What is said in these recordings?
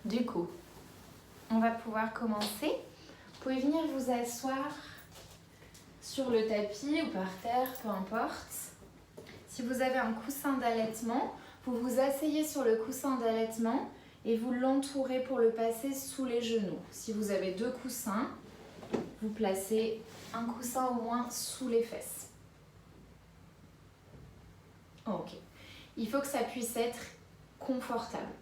Du coup, on va pouvoir commencer. Vous pouvez venir vous asseoir sur le tapis ou par terre, peu importe. Si vous avez un coussin d'allaitement, vous vous asseyez sur le coussin d'allaitement et vous l'entourez pour le passer sous les genoux. Si vous avez 2 coussins, vous placez un coussin au moins sous les fesses. Ok. Il faut que ça puisse être confortable.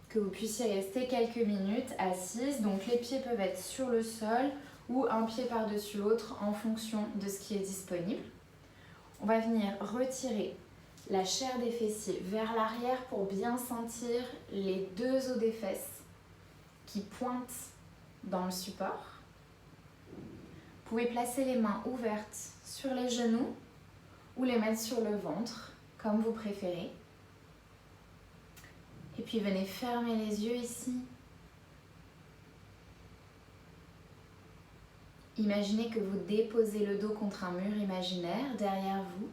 Que vous puissiez rester quelques minutes assise. Donc les pieds peuvent être sur le sol ou un pied par-dessus l'autre en fonction de ce qui est disponible. On va venir retirer la chair des fessiers vers l'arrière pour bien sentir les 2 os des fesses qui pointent dans le support. Vous pouvez placer les mains ouvertes sur les genoux ou les mettre sur le ventre, comme vous préférez. Et puis venez fermer les yeux ici. Imaginez que vous déposez le dos contre un mur imaginaire derrière vous.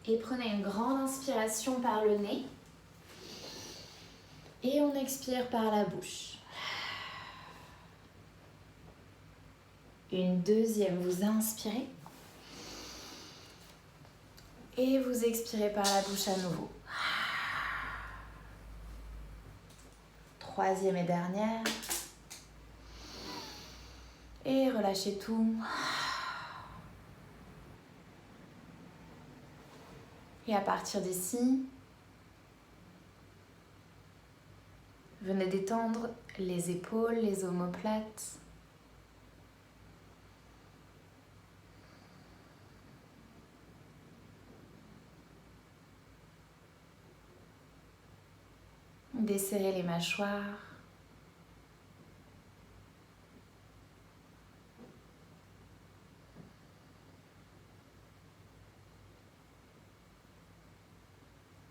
Et prenez une grande inspiration par le nez. Et on expire par la bouche. Une deuxième, vous inspirez. Et vous expirez par la bouche à nouveau. Troisième et dernière. Et relâchez tout. Et à partir d'ici, venez détendre les épaules, les omoplates. Desserrez les mâchoires.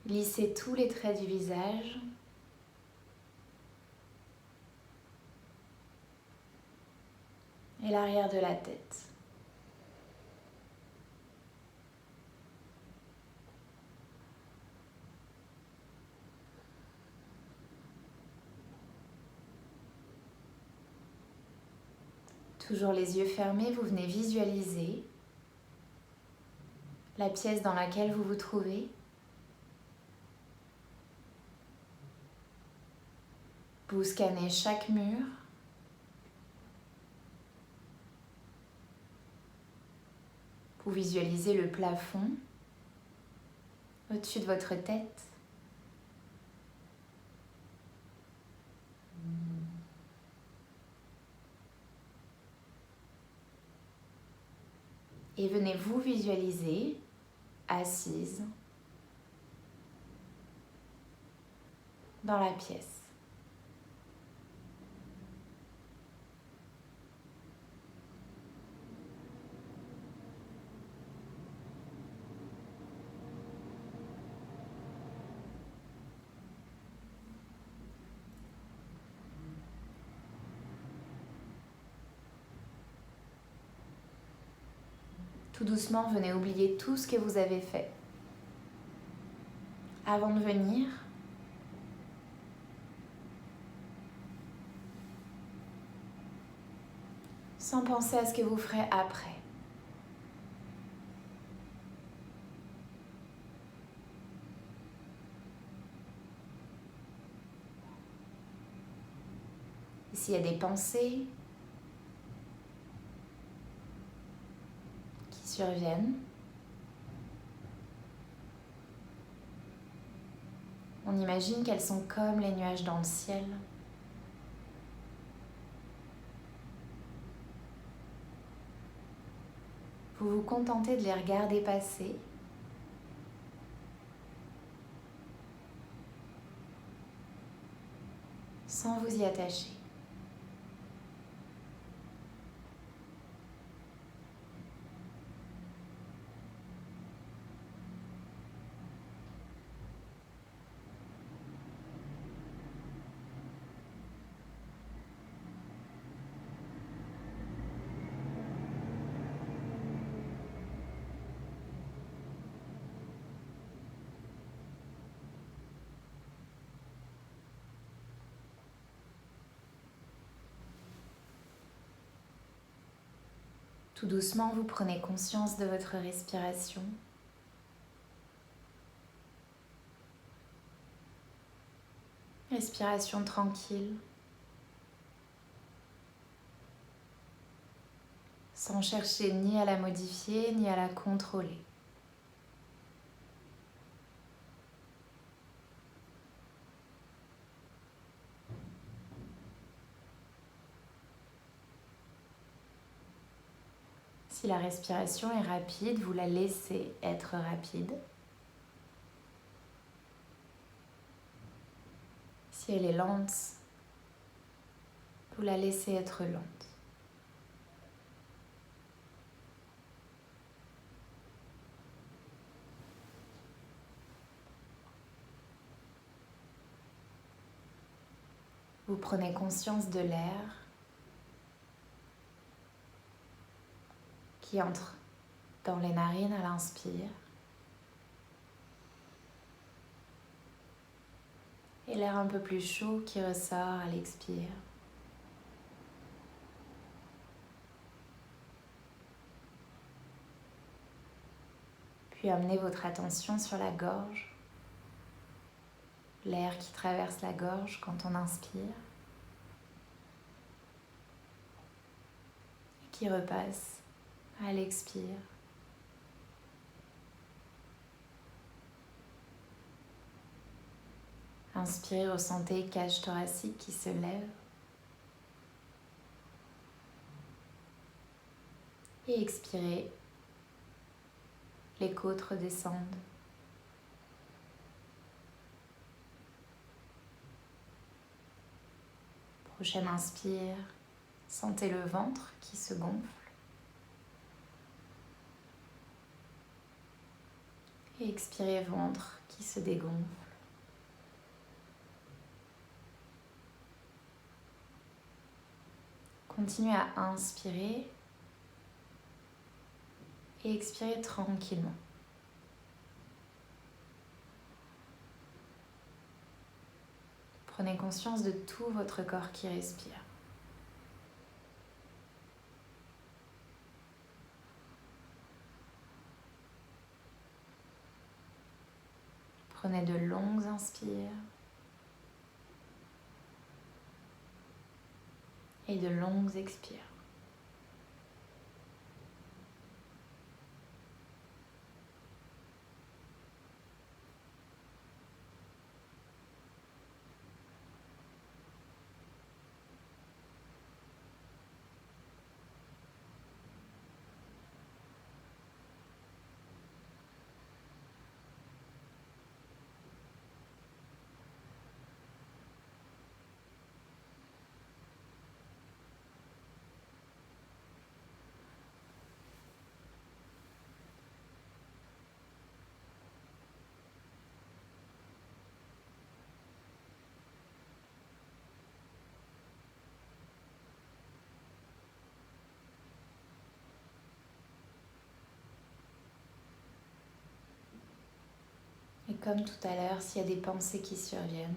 Lissez tous les traits du visage. Et l'arrière de la tête. Toujours les yeux fermés, vous venez visualiser la pièce dans laquelle vous vous trouvez. Vous scannez chaque mur. Vous visualisez le plafond au-dessus de votre tête. Et venez vous visualiser assise dans la pièce. Tout doucement, venez oublier tout ce que vous avez fait avant de venir. Sans penser à ce que vous ferez après. S'il y a des pensées qui surviennent, on imagine qu'elles sont comme les nuages dans le ciel. Vous vous contentez de les regarder passer. Sans vous y attacher. Tout doucement, vous prenez conscience de votre respiration. Respiration tranquille, sans chercher ni à la modifier ni à la contrôler. Si la respiration est rapide, vous la laissez être rapide. Si elle est lente, vous la laissez être lente. Vous prenez conscience de l'air qui entre dans les narines à l'inspire et l'air un peu plus chaud qui ressort à l'expire. Puis amenez votre attention sur la gorge, l'air qui traverse la gorge quand on inspire et qui repasse à l'expire. Inspirez, ressentez cage thoracique qui se lève. Et expirez, les côtes redescendent. Prochaine inspire, sentez le ventre qui se gonfle. Et expirez, ventre qui se dégonfle. Continuez à inspirer et expirez tranquillement. Prenez conscience de tout votre corps qui respire. Prenez de longues inspires et de longues expires. Et comme tout à l'heure, s'il y a des pensées qui surviennent,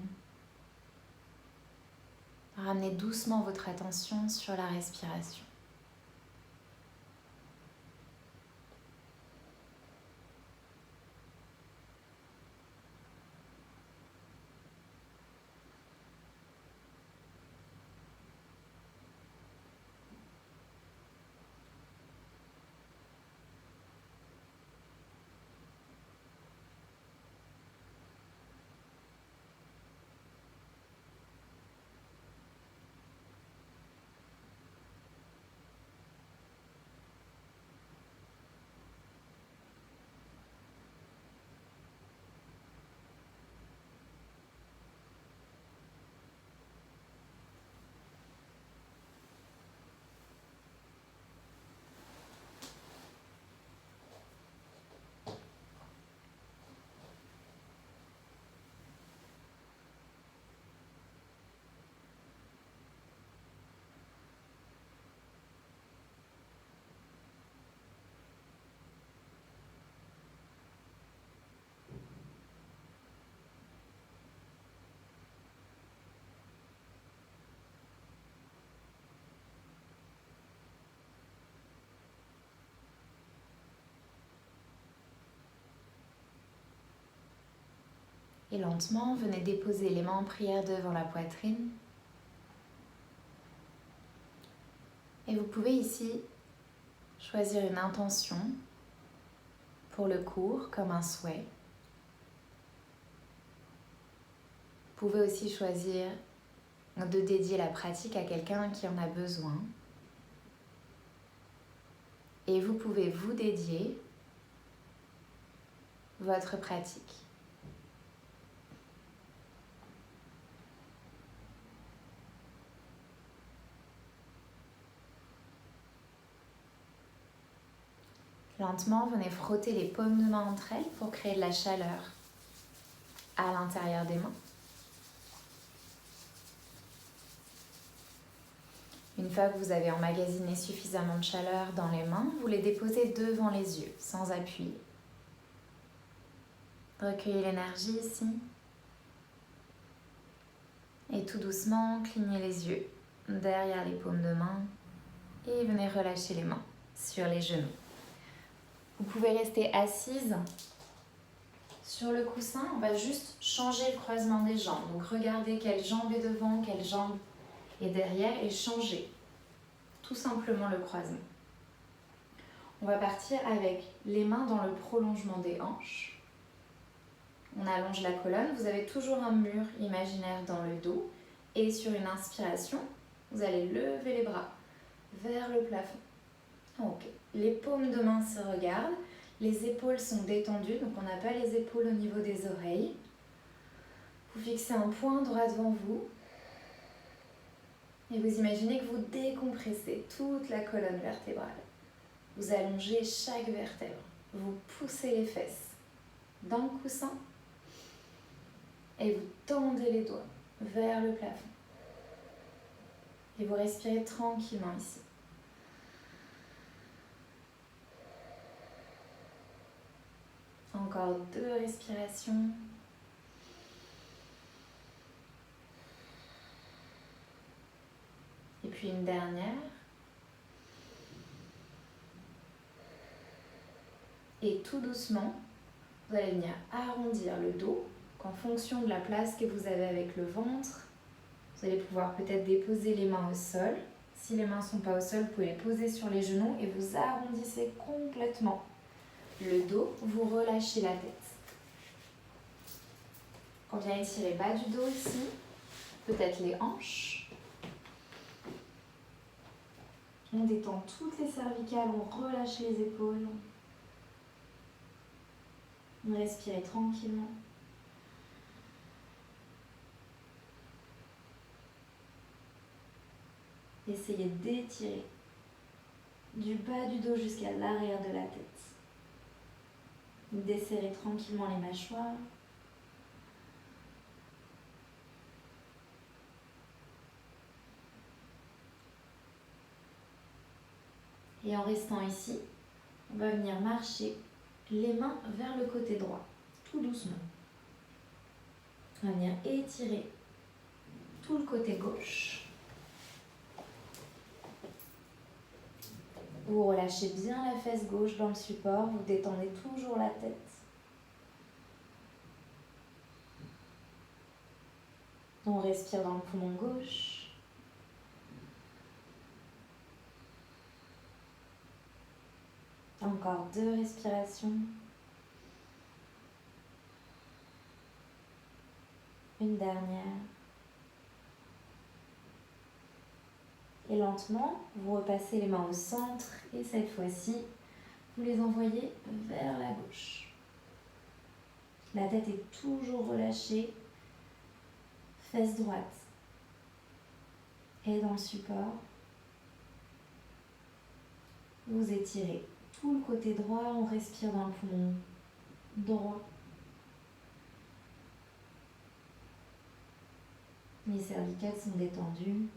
ramenez doucement votre attention sur la respiration. Et lentement, venez déposer les mains en prière devant la poitrine. Et vous pouvez ici choisir une intention pour le cours comme un souhait. Vous pouvez aussi choisir de dédier la pratique à quelqu'un qui en a besoin. Et vous pouvez vous dédier votre pratique. Lentement, venez frotter les paumes de main entre elles pour créer de la chaleur à l'intérieur des mains. Une fois que vous avez emmagasiné suffisamment de chaleur dans les mains, vous les déposez devant les yeux, sans appui. Recueillez l'énergie ici. Et tout doucement, clignez les yeux derrière les paumes de main et venez relâcher les mains sur les genoux. Vous pouvez rester assise sur le coussin. On va juste changer le croisement des jambes. Donc regardez quelle jambe est devant, quelle jambe est derrière et changez tout simplement le croisement. On va partir avec les mains dans le prolongement des hanches. On allonge la colonne. Vous avez toujours un mur imaginaire dans le dos. Et sur une inspiration, vous allez lever les bras vers le plafond. Ok. Les paumes de main se regardent. Les épaules sont détendues, donc on n'a pas les épaules au niveau des oreilles. Vous fixez un point droit devant vous. Et vous imaginez que vous décompressez toute la colonne vertébrale. Vous allongez chaque vertèbre. Vous poussez les fesses dans le coussin. Et vous tendez les doigts vers le plafond. Et vous respirez tranquillement ici. Encore 2 respirations. Et puis une dernière. Et tout doucement, vous allez venir arrondir le dos. En fonction de la place que vous avez avec le ventre, vous allez pouvoir peut-être déposer les mains au sol. Si les mains ne sont pas au sol, vous pouvez les poser sur les genoux et vous arrondissez complètement le dos. Vous relâchez la tête. On vient étirer bas du dos ici, peut-être les hanches. On détend toutes les cervicales, on relâche les épaules. On respire tranquillement. Essayez d'étirer du bas du dos jusqu'à l'arrière de la tête. Desserrez tranquillement les mâchoires. Et en restant ici, on va venir marcher les mains vers le côté droit, tout doucement. On va venir étirer tout le côté gauche. Vous relâchez bien la fesse gauche dans le support, vous détendez toujours la tête. On respire dans le poumon gauche. Encore 2 respirations. Une dernière. Et lentement, vous repassez les mains au centre et cette fois-ci, vous les envoyez vers la gauche. La tête est toujours relâchée, fesse droite et dans le support. Vous étirez tout le côté droit, on respire dans le poumon droit. Les cervicales sont détendues.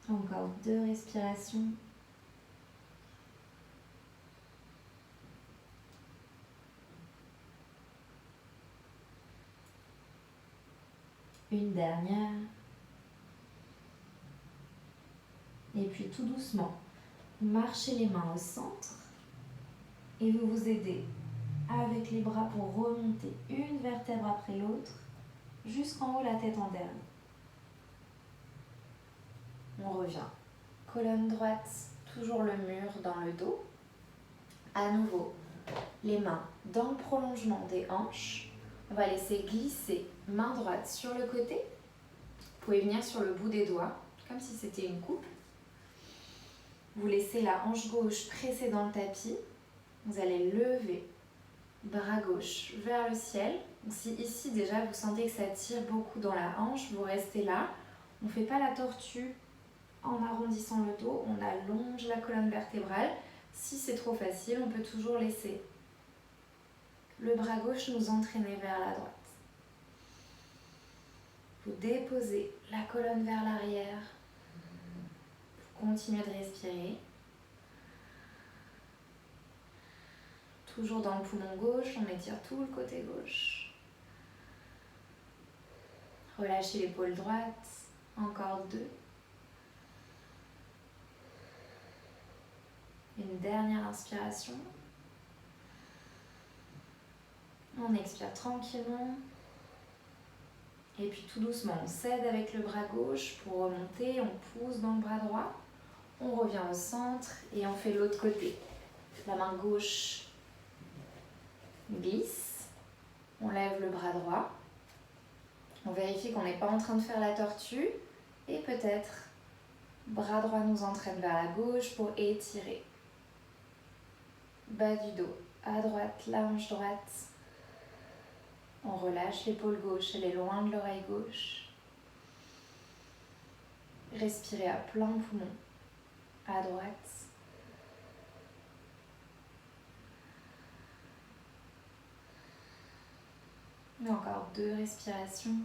Encore 2 respirations. Une dernière. Et puis tout doucement, marchez les mains au centre et vous vous aidez avec les bras pour remonter une vertèbre après l'autre jusqu'en haut, la tête en dernier. On revient. Colonne droite, toujours le mur dans le dos. À nouveau, les mains dans le prolongement des hanches. On va laisser glisser main droite sur le côté. Vous pouvez venir sur le bout des doigts, comme si c'était une coupe. Vous laissez la hanche gauche presser dans le tapis. Vous allez lever, bras gauche vers le ciel. Donc si ici déjà vous sentez que ça tire beaucoup dans la hanche, vous restez là. On ne fait pas la tortue en arrondissant le dos, on allonge la colonne vertébrale. Si c'est trop facile, on peut toujours laisser le bras gauche nous entraîner vers la droite. Vous déposez la colonne vers l'arrière. Vous continuez de respirer. Toujours dans le poumon gauche, on étire tout le côté gauche. Relâchez l'épaule droite. Encore 2. Une dernière inspiration. On expire tranquillement. Et puis tout doucement, on s'aide avec le bras gauche pour remonter. On pousse dans le bras droit. On revient au centre et on fait l'autre côté. La main gauche glisse. On lève le bras droit. On vérifie qu'on n'est pas en train de faire la tortue. Et peut-être, bras droit nous entraîne vers la gauche pour étirer. Bas du dos, à droite, la hanche droite. On relâche l'épaule gauche, elle est loin de l'oreille gauche. Respirez à plein poumon, à droite. Et encore 2 respirations.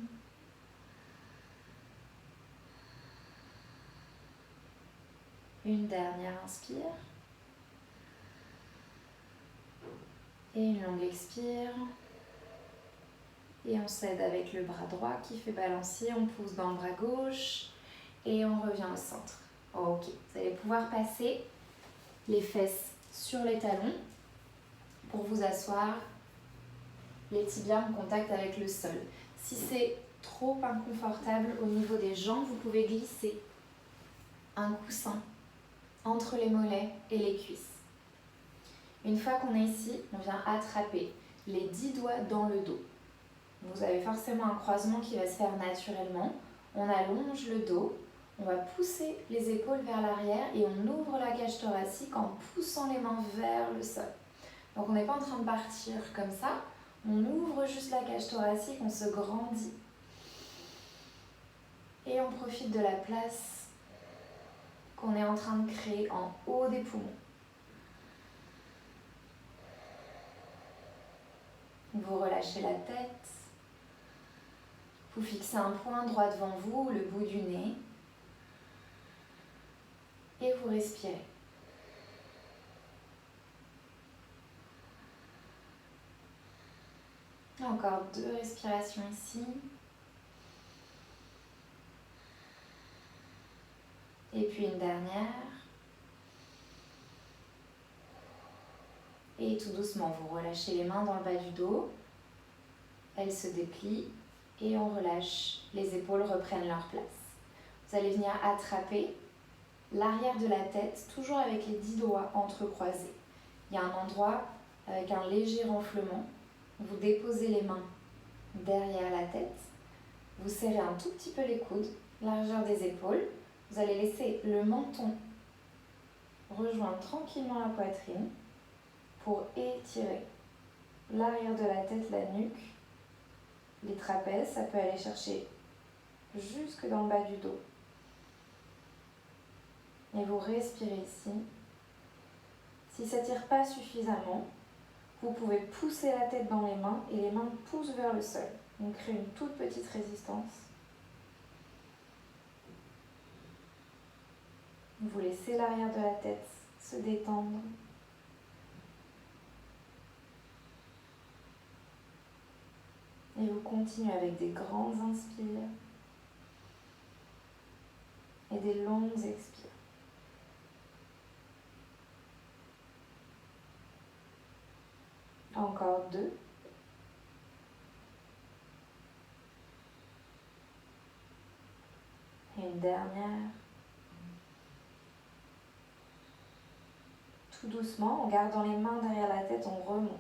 Une dernière inspire. Et une longue expire. Et on s'aide avec le bras droit qui fait balancier. On pousse dans le bras gauche. Et on revient au centre. Ok, vous allez pouvoir passer les fesses sur les talons pour vous asseoir. Les tibias en contact avec le sol. Si c'est trop inconfortable au niveau des jambes, vous pouvez glisser un coussin entre les mollets et les cuisses. Une fois qu'on est ici, on vient attraper les 10 doigts dans le dos. Vous avez forcément un croisement qui va se faire naturellement. On allonge le dos, on va pousser les épaules vers l'arrière et on ouvre la cage thoracique en poussant les mains vers le sol. Donc on n'est pas en train de partir comme ça, on ouvre juste la cage thoracique, on se grandit. Et on profite de la place qu'on est en train de créer en haut des poumons. Vous relâchez la tête. Vous fixez un point droit devant vous, le bout du nez. Et vous respirez. Encore 2 respirations ici. Et puis une dernière. Et tout doucement, vous relâchez les mains dans le bas du dos. Elles se déplient et on relâche. Les épaules reprennent leur place. Vous allez venir attraper l'arrière de la tête, toujours avec les 10 doigts entrecroisés. Il y a un endroit avec un léger renflement. Vous déposez les mains derrière la tête. Vous serrez un tout petit peu les coudes, largeur des épaules. Vous allez laisser le menton rejoindre tranquillement la poitrine pour étirer l'arrière de la tête, la nuque, les trapèzes. Ça peut aller chercher jusque dans le bas du dos. Et vous respirez ici. Si ça ne tire pas suffisamment, vous pouvez pousser la tête dans les mains et les mains poussent vers le sol. On crée une toute petite résistance. Vous laissez l'arrière de la tête se détendre. Et vous continuez avec des grandes inspires et des longues expires. Encore 2. Et une dernière. Tout doucement, en gardant les mains derrière la tête, on remonte.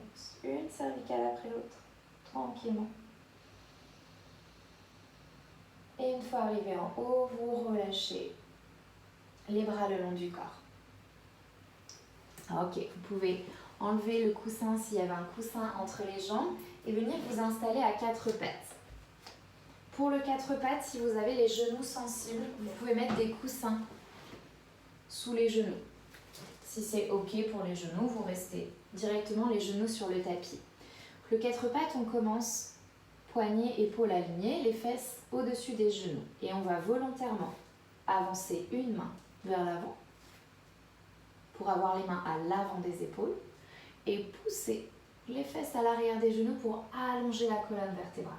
Une cervicale après l'autre, tranquillement. Et une fois arrivé en haut, vous relâchez les bras le long du corps. Ok, vous pouvez enlever le coussin s'il y avait un coussin entre les jambes et venir vous installer à 4 pattes. Pour le 4 pattes, si vous avez les genoux sensibles, vous pouvez mettre des coussins sous les genoux. Si c'est ok pour les genoux, vous restez directement les genoux sur le tapis. Le 4 pattes, on commence poignets, épaules alignées, les fesses au-dessus des genoux. Et on va volontairement avancer une main vers l'avant pour avoir les mains à l'avant des épaules et pousser les fesses à l'arrière des genoux pour allonger la colonne vertébrale.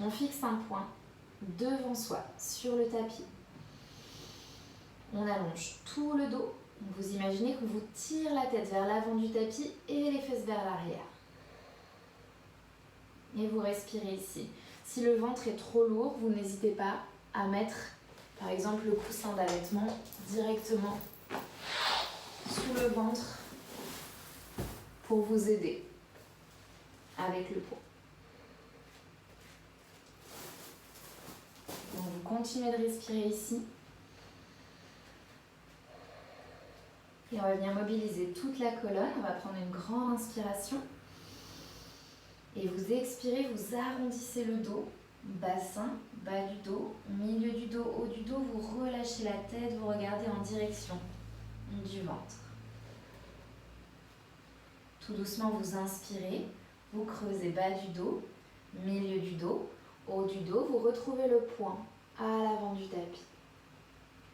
On fixe un point devant soi sur le tapis. On allonge tout le dos. Vous imaginez qu'on vous tire la tête vers l'avant du tapis et les fesses vers l'arrière. Et vous respirez ici. Si le ventre est trop lourd, vous n'hésitez pas à mettre, par exemple, le coussin d'allaitement directement sous le ventre pour vous aider avec le poids. Donc vous continuez de respirer ici. Et on va venir mobiliser toute la colonne. On va prendre une grande inspiration. Et vous expirez, vous arrondissez le dos. Bassin, bas du dos, milieu du dos, haut du dos. Vous relâchez la tête, vous regardez en direction du ventre. Tout doucement, vous inspirez. Vous creusez bas du dos, milieu du dos, haut du dos. Vous retrouvez le point à l'avant du tapis.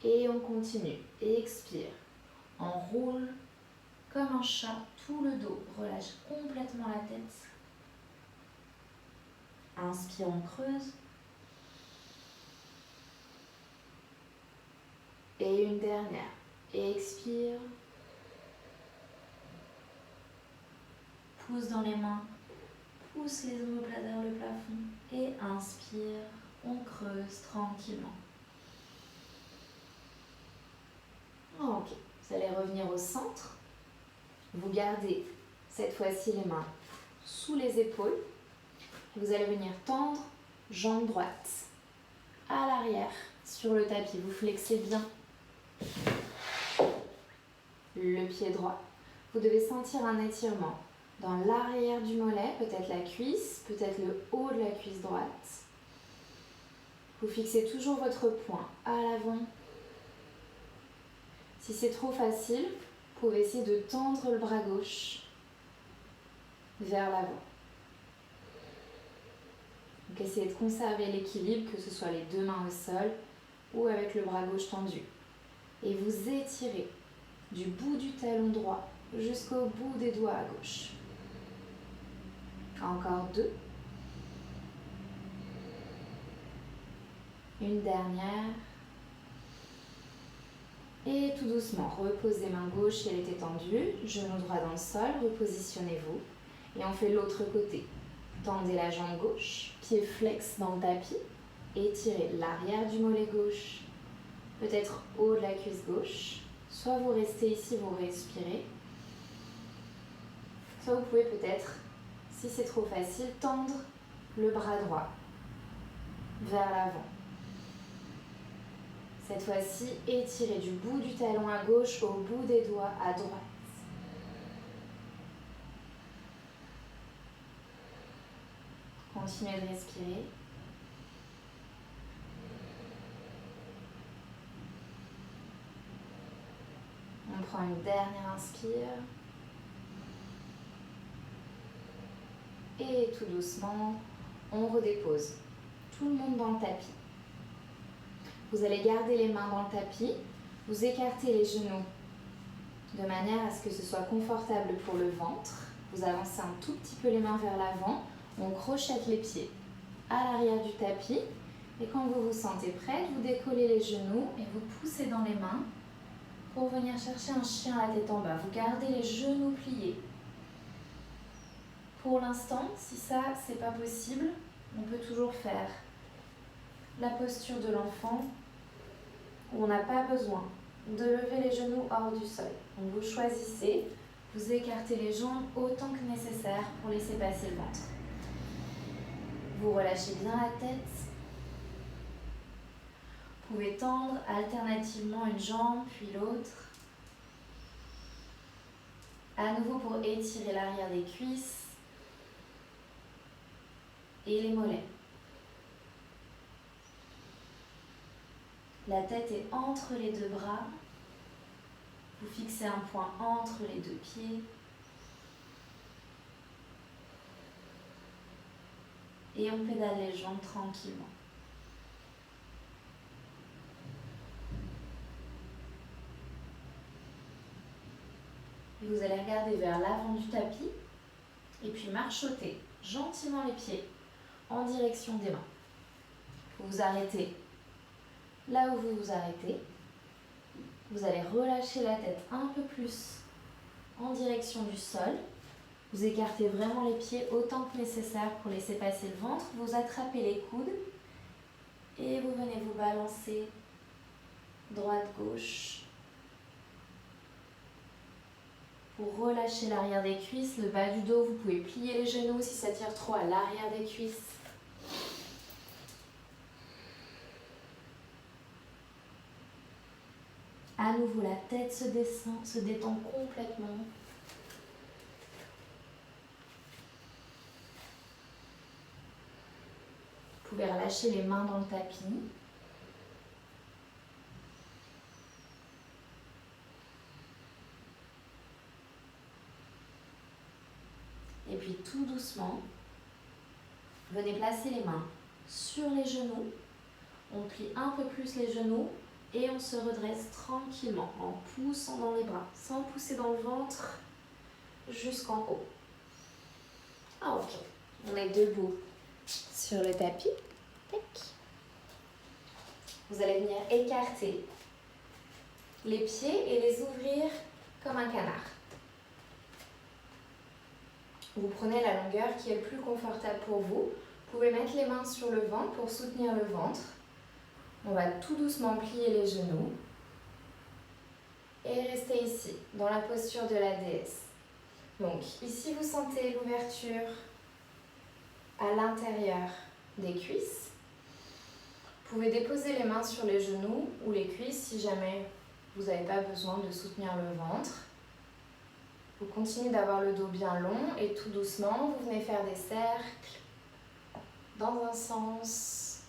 Et on continue. Expire. On roule comme un chat, tout le dos. Relâche complètement la tête. Inspire, on creuse. Et une dernière. Expire. Pousse dans les mains. Pousse les omoplates vers le plafond. Et inspire, on creuse tranquillement. Ok. Vous allez revenir au centre. Vous gardez cette fois-ci les mains sous les épaules. Vous allez venir tendre jambe droite à l'arrière sur le tapis. Vous flexez bien le pied droit. Vous devez sentir un étirement dans l'arrière du mollet, peut-être la cuisse, peut-être le haut de la cuisse droite. Vous fixez toujours votre poing à l'avant. Si c'est trop facile, vous pouvez essayer de tendre le bras gauche vers l'avant. Donc essayez de conserver l'équilibre, que ce soit les deux mains au sol ou avec le bras gauche tendu. Et vous étirez du bout du talon droit jusqu'au bout des doigts à gauche. Encore 2. Une dernière. Et tout doucement, reposez main gauche si elle est étendue, genou droit dans le sol, repositionnez-vous. Et on fait l'autre côté. Tendez la jambe gauche, pied flex dans le tapis, étirez l'arrière du mollet gauche, peut-être haut de la cuisse gauche. Soit vous restez ici, vous respirez. Soit vous pouvez peut-être, si c'est trop facile, tendre le bras droit vers l'avant. Cette fois-ci, étirez du bout du talon à gauche au bout des doigts à droite. Continuez de respirer. On prend une dernière inspire. Et tout doucement, on redépose tout le monde dans le tapis. Vous allez garder les mains dans le tapis, vous écartez les genoux de manière à ce que ce soit confortable pour le ventre. Vous avancez un tout petit peu les mains vers l'avant, on crochette les pieds à l'arrière du tapis et quand vous vous sentez prête, vous décollez les genoux et vous poussez dans les mains pour venir chercher un chien à la tête en bas. Vous gardez les genoux pliés. Pour l'instant, si ça, c'est pas possible, on peut toujours faire la posture de l'enfant où on n'a pas besoin de lever les genoux hors du sol. Donc vous choisissez, vous écartez les jambes autant que nécessaire pour laisser passer le ventre. Vous relâchez bien la tête. Vous pouvez tendre alternativement une jambe puis l'autre. À nouveau pour étirer l'arrière des cuisses et les mollets. La tête est entre les deux bras. Vous fixez un point entre les deux pieds. Et on pédale les jambes tranquillement. Et vous allez regarder vers l'avant du tapis et puis marchoter gentiment les pieds en direction des mains. Vous vous arrêtez là où vous vous arrêtez. Vous allez relâcher la tête un peu plus en direction du sol. Vous écartez vraiment les pieds autant que nécessaire pour laisser passer le ventre. Vous attrapez les coudes et vous venez vous balancer droite-gauche. Pour relâcher l'arrière des cuisses, le bas du dos, vous pouvez plier les genoux si ça tire trop à l'arrière des cuisses. À nouveau, la tête se descend, se détend complètement. Vous pouvez relâcher les mains dans le tapis. Et puis tout doucement, venez placer les mains sur les genoux. On plie un peu plus les genoux et on se redresse tranquillement en poussant dans les bras, sans pousser dans le ventre jusqu'en haut. Ah ok, on est debout sur le tapis. Tac. Vous allez venir écarter les pieds et les ouvrir comme un canard. Vous prenez la longueur qui est le plus confortable pour vous. Vous pouvez mettre les mains sur le ventre pour soutenir le ventre. On va tout doucement plier les genoux et rester ici, dans la posture de la déesse. Donc ici, vous sentez l'ouverture à l'intérieur des cuisses. Vous pouvez déposer les mains sur les genoux ou les cuisses si jamais vous n'avez pas besoin de soutenir le ventre. Vous continuez d'avoir le dos bien long et tout doucement, vous venez faire des cercles dans un sens,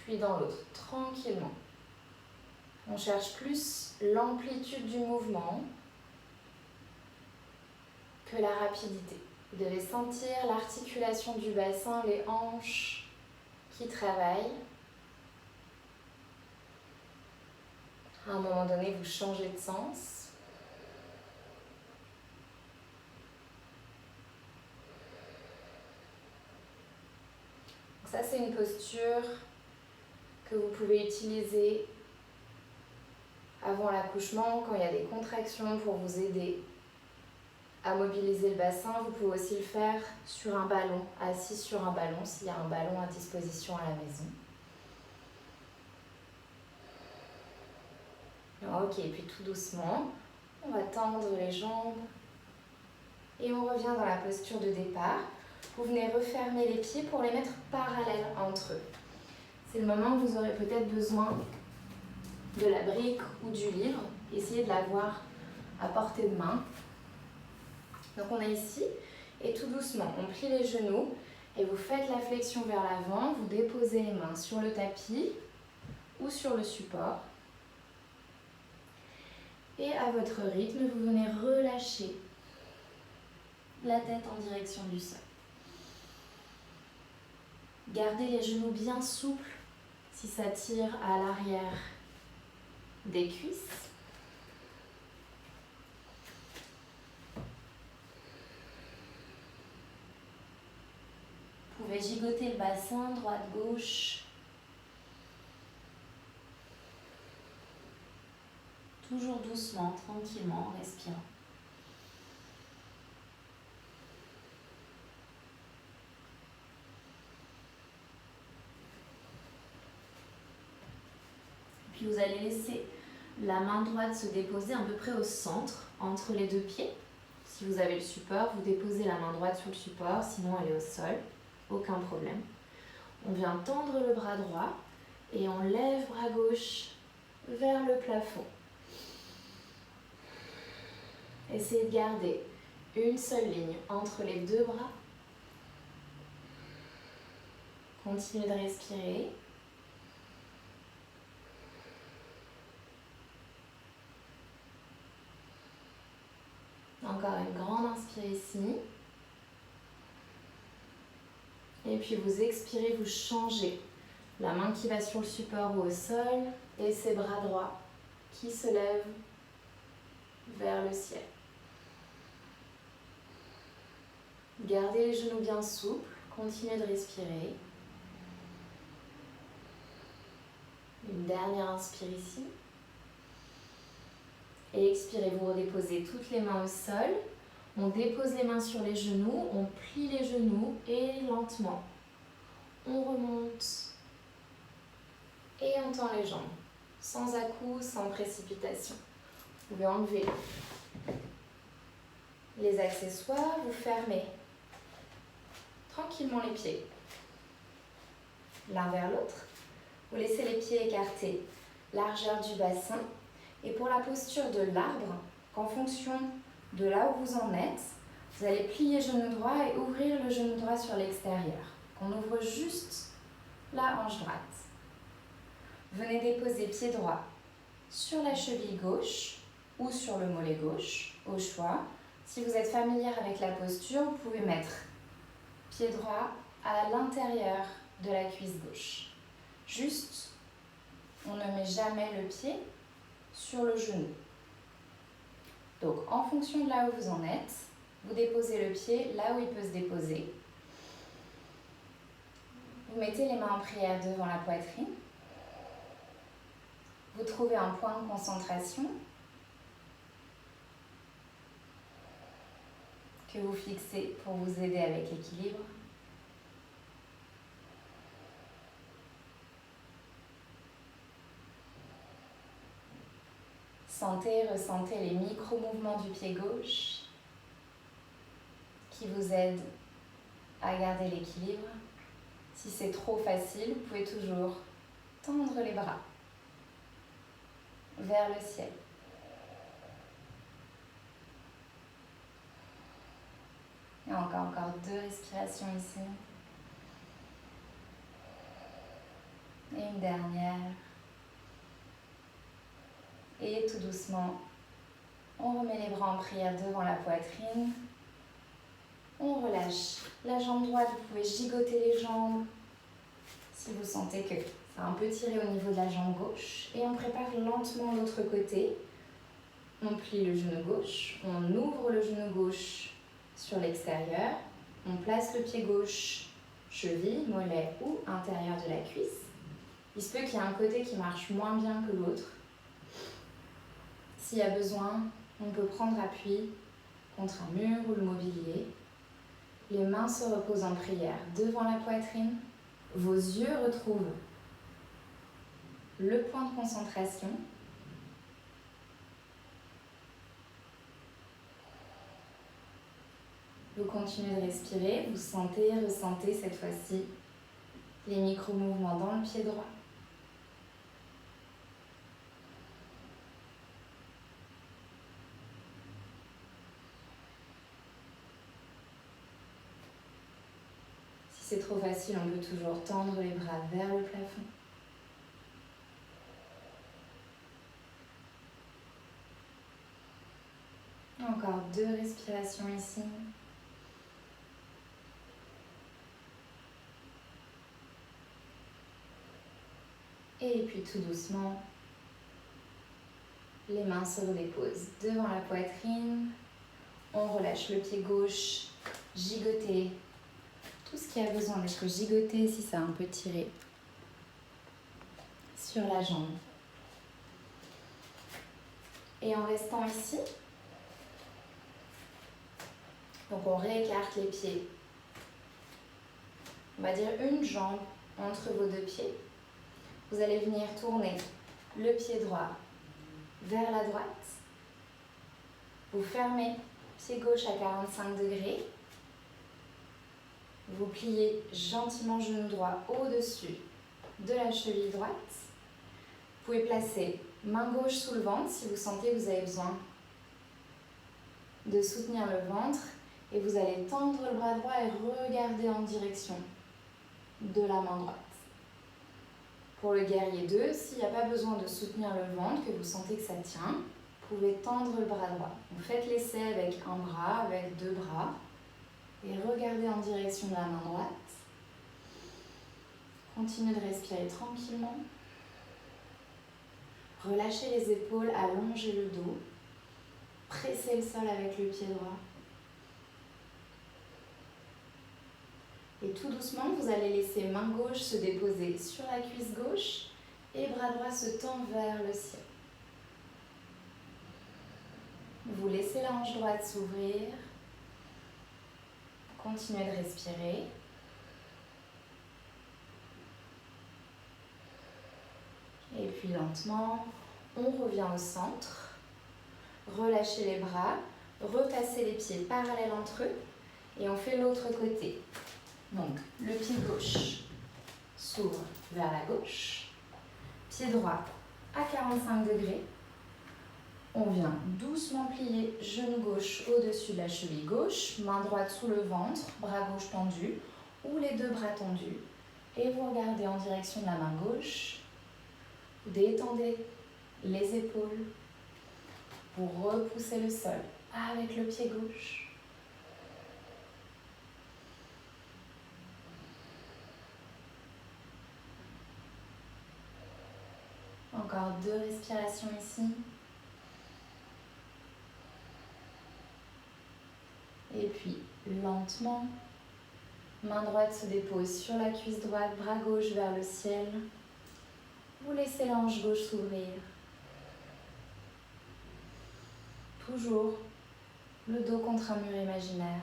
puis dans l'autre, tranquillement. On cherche plus l'amplitude du mouvement que la rapidité. Vous devez sentir l'articulation du bassin, les hanches qui travaillent. À un moment donné, vous changez de sens. Ça, c'est une posture que vous pouvez utiliser avant l'accouchement, quand il y a des contractions pour vous aider à mobiliser le bassin. Vous pouvez aussi le faire sur un ballon, assis sur un ballon, s'il y a un ballon à disposition à la maison. Ok, puis tout doucement, on va tendre les jambes et on revient dans la posture de départ. Vous venez refermer les pieds pour les mettre parallèles entre eux. C'est le moment où vous aurez peut-être besoin de la brique ou du livre. Essayez de l'avoir à portée de main. Donc on est ici et tout doucement, on plie les genoux et vous faites la flexion vers l'avant. Vous déposez les mains sur le tapis ou sur le support. Et à votre rythme, vous venez relâcher la tête en direction du sol. Gardez les genoux bien souples si ça tire à l'arrière des cuisses. Vous pouvez gigoter le bassin, droite-gauche. Toujours doucement, tranquillement, en respirant. Puis vous allez laisser la main droite se déposer à peu près au centre, entre les deux pieds. Si vous avez le support, vous déposez la main droite sur le support, sinon elle est au sol, aucun problème. On vient tendre le bras droit et on lève bras gauche vers le plafond. Essayez de garder une seule ligne entre les deux bras. Continuez de respirer. Encore une grande inspire ici. Et puis vous expirez, vous changez. La main qui va sur le support ou au sol et ses bras droits qui se lèvent vers le ciel. Gardez les genoux bien souples, continuez de respirer. Une dernière inspire ici. Et expirez, vous redéposez toutes les mains au sol. On dépose les mains sur les genoux, on plie les genoux et lentement, on remonte et on tend les jambes, sans à-coups, sans précipitation. Vous pouvez enlever les accessoires, vous fermez tranquillement les pieds, l'un vers l'autre. Vous laissez les pieds écartés, largeur du bassin. Et pour la posture de l'arbre, en fonction de là où vous en êtes, vous allez plier genou droit et ouvrir le genou droit sur l'extérieur. On ouvre juste la hanche droite. Venez déposer pied droit sur la cheville gauche ou sur le mollet gauche, au choix. Si vous êtes familière avec la posture, vous pouvez mettre pied droit à l'intérieur de la cuisse gauche. Juste, on ne met jamais le pied sur le genou. Donc, en fonction de là où vous en êtes, vous déposez le pied là où il peut se déposer. Vous mettez les mains en prière devant la poitrine. Vous trouvez un point de concentration que vous fixez pour vous aider avec l'équilibre. Ressentez les micro-mouvements du pied gauche qui vous aident à garder l'équilibre. Si c'est trop facile, vous pouvez toujours tendre les bras vers le ciel. Et encore 2 respirations ici. Et une dernière. Et tout doucement, on remet les bras en prière devant la poitrine. On relâche la jambe droite, vous pouvez gigoter les jambes si vous sentez que ça a un peu tiré au niveau de la jambe gauche. Et on prépare lentement l'autre côté. On plie le genou gauche, on ouvre le genou gauche sur l'extérieur. On place le pied gauche, cheville, mollet ou intérieur de la cuisse. Il se peut qu'il y ait un côté qui marche moins bien que l'autre. S'il y a besoin, on peut prendre appui contre un mur ou le mobilier. Les mains se reposent en prière devant la poitrine. Vos yeux retrouvent le point de concentration. Vous continuez de respirer, vous ressentez cette fois-ci les micro-mouvements dans le pied droit. Si c'est trop facile, on peut toujours tendre les bras vers le plafond. Encore 2 respirations ici. Et puis tout doucement, les mains se redéposent devant la poitrine. On relâche le pied gauche, gigoter. Tout ce qui a besoin d'être gigoté si ça a un peu tiré sur la jambe. Et en restant ici, donc on réécarte les pieds. On va dire une jambe entre vos 2 pieds. Vous allez venir tourner le pied droit vers la droite. Vous fermez pied gauche à 45 degrés. Vous pliez gentiment genou droit au-dessus de la cheville droite. Vous pouvez placer main gauche sous le ventre si vous sentez que vous avez besoin de soutenir le ventre. Et vous allez tendre le bras droit et regarder en direction de la main droite. Pour le guerrier 2, s'il n'y a pas besoin de soutenir le ventre, que vous sentez que ça tient, vous pouvez tendre le bras droit. Vous faites l'essai avec un bras, avec 2 bras. Et regardez en direction de la main droite. Continuez de respirer tranquillement. Relâchez les épaules, allongez le dos. Pressez le sol avec le pied droit. Et tout doucement, vous allez laisser main gauche se déposer sur la cuisse gauche et bras droit se tend vers le ciel. Vous laissez la hanche droite s'ouvrir. Continuez de respirer. Et puis lentement, on revient au centre. Relâchez les bras, repassez les pieds parallèles entre eux et on fait l'autre côté. Donc, le pied gauche s'ouvre vers la gauche, pied droit à 45 degrés. On vient doucement plier genou gauche au-dessus de la cheville gauche, main droite sous le ventre, bras gauche tendu ou les 2 bras tendus. Et vous regardez en direction de la main gauche. Vous détendez les épaules. Vous repoussez le sol avec le pied gauche. Encore 2 respirations ici. Et puis, lentement, main droite se dépose sur la cuisse droite, bras gauche vers le ciel. Vous laissez la hanche gauche s'ouvrir. Toujours le dos contre un mur imaginaire.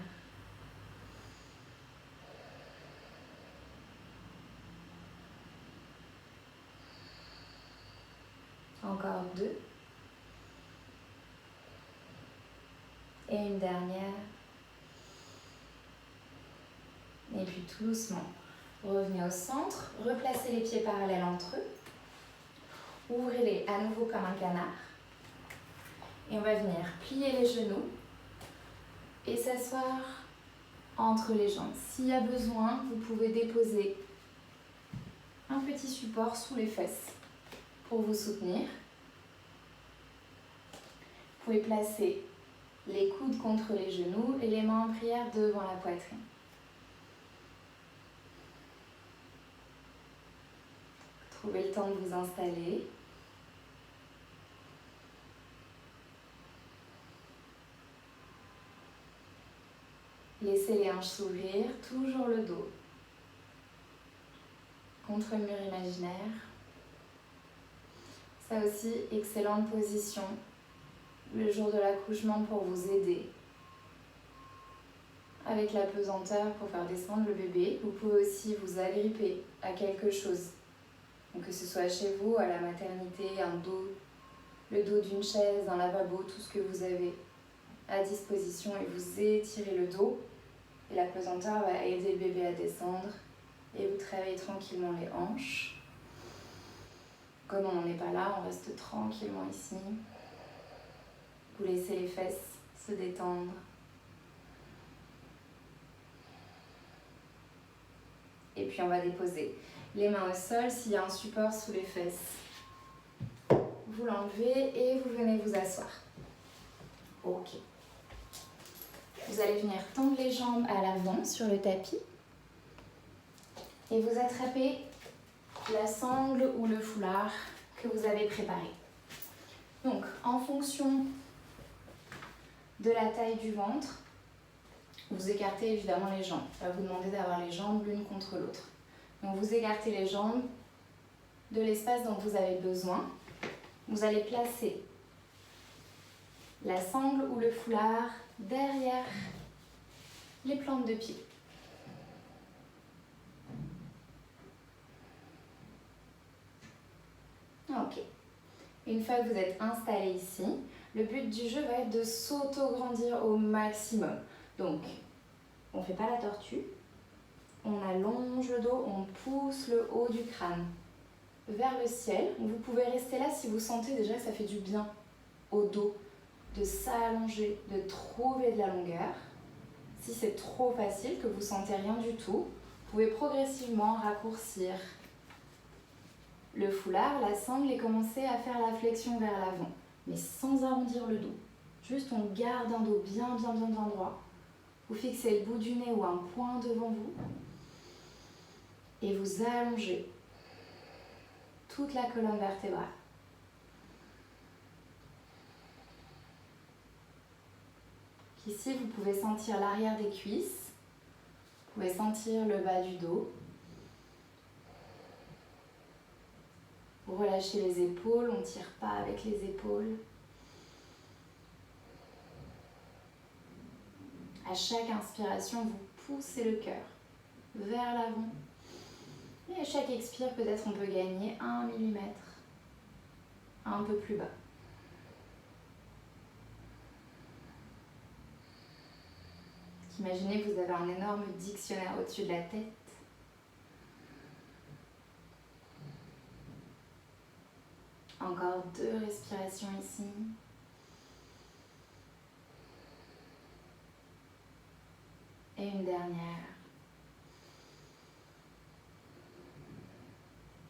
Encore 2. Et une dernière. Et puis tout doucement, revenez au centre, replacez les pieds parallèles entre eux. Ouvrez-les à nouveau comme un canard. Et on va venir plier les genoux et s'asseoir entre les jambes. S'il y a besoin, vous pouvez déposer un petit support sous les fesses pour vous soutenir. Vous pouvez placer les coudes contre les genoux et les mains en prière devant la poitrine. Trouvez le temps de vous installer. Laissez les hanches s'ouvrir, toujours le dos contre le mur imaginaire. Ça aussi, excellente position le jour de l'accouchement pour vous aider avec la pesanteur pour faire descendre le bébé. Vous pouvez aussi vous agripper à quelque chose. Donc que ce soit chez vous, à la maternité, un dos, le dos d'une chaise, un lavabo, tout ce que vous avez à disposition et vous étirez le dos. Et la pesanteur va aider le bébé à descendre et vous travaillez tranquillement les hanches. Comme on n'en est pas là, on reste tranquillement ici. Vous laissez les fesses se détendre. Et puis on va déposer les mains au sol. S'il y a un support sous les fesses, vous l'enlevez et vous venez vous asseoir. Ok. Vous allez venir tendre les jambes à l'avant sur le tapis et vous attrapez la sangle ou le foulard que vous avez préparé. Donc, en fonction de la taille du ventre, vous écartez évidemment les jambes. Ça va vous demander d'avoir les jambes l'une contre l'autre. Donc, vous écartez les jambes de l'espace dont vous avez besoin. Vous allez placer la sangle ou le foulard derrière les plantes de pied. Ok. Une fois que vous êtes installé ici, le but du jeu va être de s'auto-grandir au maximum. Donc, on ne fait pas la tortue, on allonge le dos, on pousse le haut du crâne vers le ciel. Vous pouvez rester là si vous sentez déjà que ça fait du bien au dos, de s'allonger, de trouver de la longueur. Si c'est trop facile, que vous sentez rien du tout, vous pouvez progressivement raccourcir le foulard, la sangle et commencer à faire la flexion vers l'avant, mais sans arrondir le dos. Juste on garde un dos bien droit. Vous fixez le bout du nez ou un point devant vous et vous allongez toute la colonne vertébrale. Ici, vous pouvez sentir l'arrière des cuisses, vous pouvez sentir le bas du dos. Vous relâchez les épaules, on ne tire pas avec les épaules. À chaque inspiration, vous poussez le cœur vers l'avant. Et à chaque expire, peut-être on peut gagner 1 millimètre, un peu plus bas. Imaginez que vous avez un énorme dictionnaire au-dessus de la tête. Encore 2 respirations ici. Et une dernière.